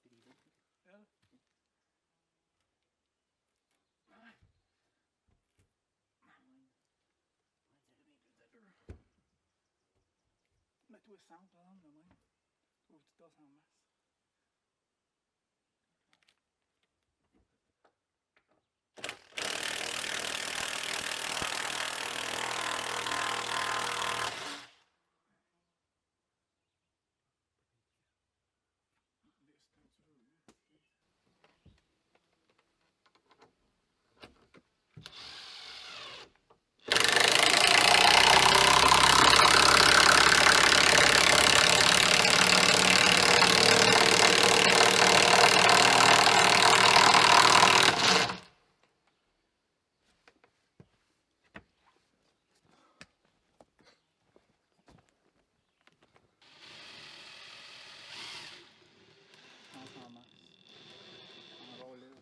Ja. Mets-toi centre, là, de même. Faut que tu tasses en masse. En masse. En relève.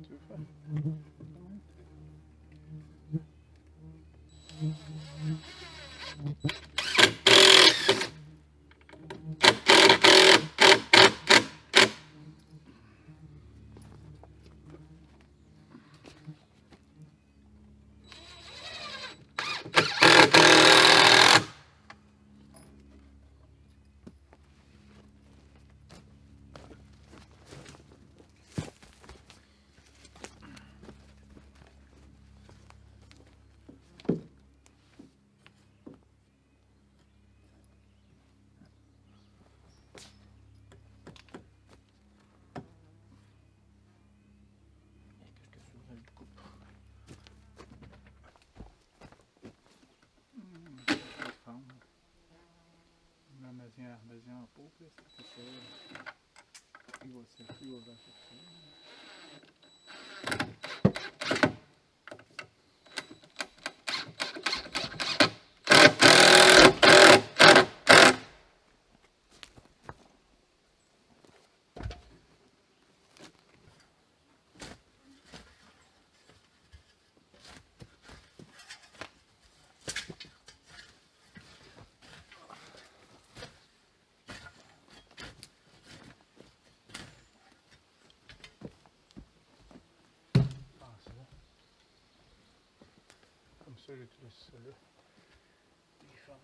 Tu veux faire? Vas-y en pot, là, c'est ça. Il va sécher, il va chercher. ser det ut till bifall.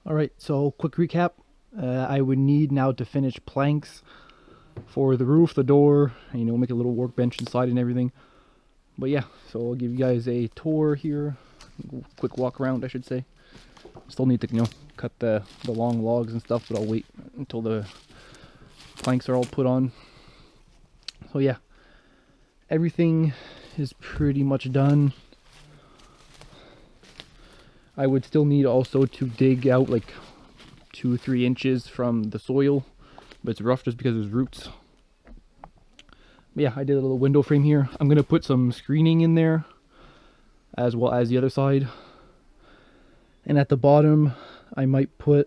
Alright, so quick recap. I would need now to finish planks for the roof, the door, and, you know, make a little workbench inside and everything. But yeah, so I'll give you guys a tour here. Quick walk around, I should say. Still need to, you know, cut the long logs and stuff, but I'll wait until the planks are all put on. So yeah, everything is pretty much done. I would still need also to dig out like 2-3 inches from the soil, but it's rough just because there's roots. But yeah, I did a little window frame here. I'm gonna put some screening in there as well as the other side. And at the bottom, I might put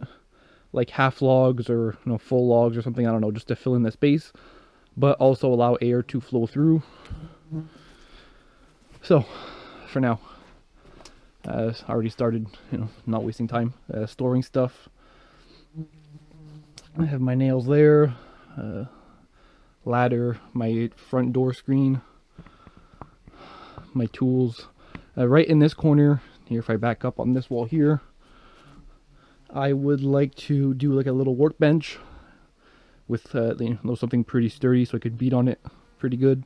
like half logs or, you know, full logs or something, I don't know, just to fill in the space, but also allow air to flow through. So, for now, I already started, you know, not wasting time storing stuff. I have my nails there, ladder, my front door screen, my tools. Right in this corner here, if I back up on this wall here, I would like to do like a little workbench with you know, something pretty sturdy so I could beat on it pretty good.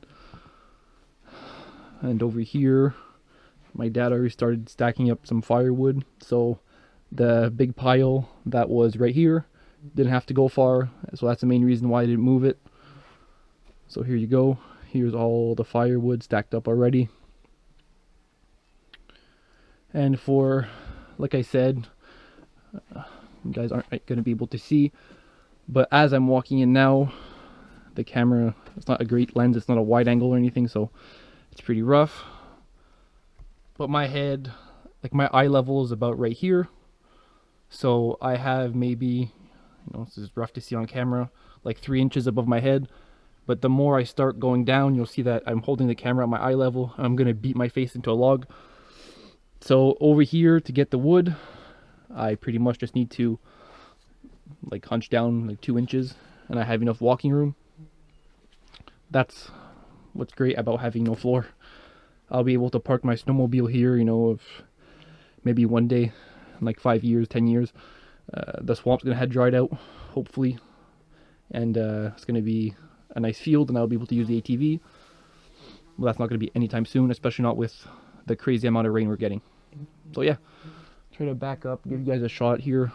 And over here, my dad already started stacking up some firewood, so the big pile that was right here didn't have to go far, so that's the main reason why I didn't move it. So here you go, here's all the firewood stacked up already. And for, like I said, you guys aren't going to be able to see, but as I'm walking in now, the camera, it's not a great lens, it's not a wide angle or anything, so it's pretty rough. But my head, like my eye level is about right here. So I have maybe, you know, this is rough to see on camera, like 3 inches above my head. But the more I start going down, you'll see that I'm holding the camera at my eye level. I'm going to beat my face into a log. So over here to get the wood, I pretty much just need to like hunch down like 2 inches and I have enough walking room. That's what's great about having no floor. I'll be able to park my snowmobile here, you know, if maybe one day, in like 5 years, 10 years, the swamp's going to have dried out, hopefully, and it's going to be a nice field, and I'll be able to use the ATV. Well, that's not going to be anytime soon, especially not with the crazy amount of rain we're getting. So yeah, try to back up, give you guys a shot here.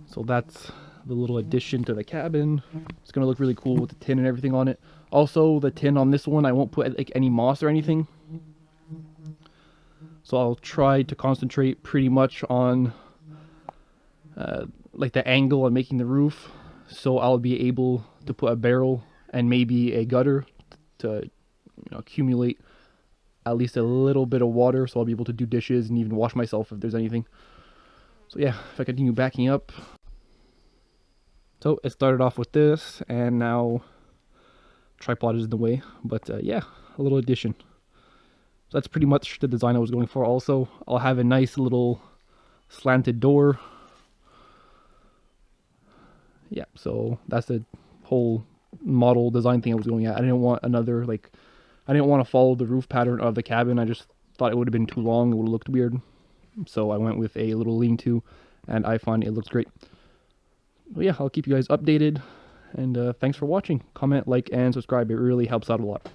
So that's the little addition to the cabin. It's gonna look really cool with the tin and everything on it. Also, the tin on this one, I won't put like any moss or anything. So I'll try to concentrate pretty much on like the angle on making the roof. So I'll be able to put a barrel and maybe a gutter to, you know, accumulate at least a little bit of water. So I'll be able to do dishes and even wash myself if there's anything. So yeah, if I continue backing up. So it started off with this, and now tripod is in the way, but yeah, a little addition. So that's pretty much the design I was going for. Also, I'll have a nice little slanted door. Yeah, so that's the whole model design thing I was going at. I didn't want another, like, I didn't want to follow the roof pattern of the cabin. I just thought it would have been too long. It would have looked weird. So I went with a little lean-to, and I find it looks great. But yeah, I'll keep you guys updated. And thanks for watching. Comment, like, and subscribe. It really helps out a lot.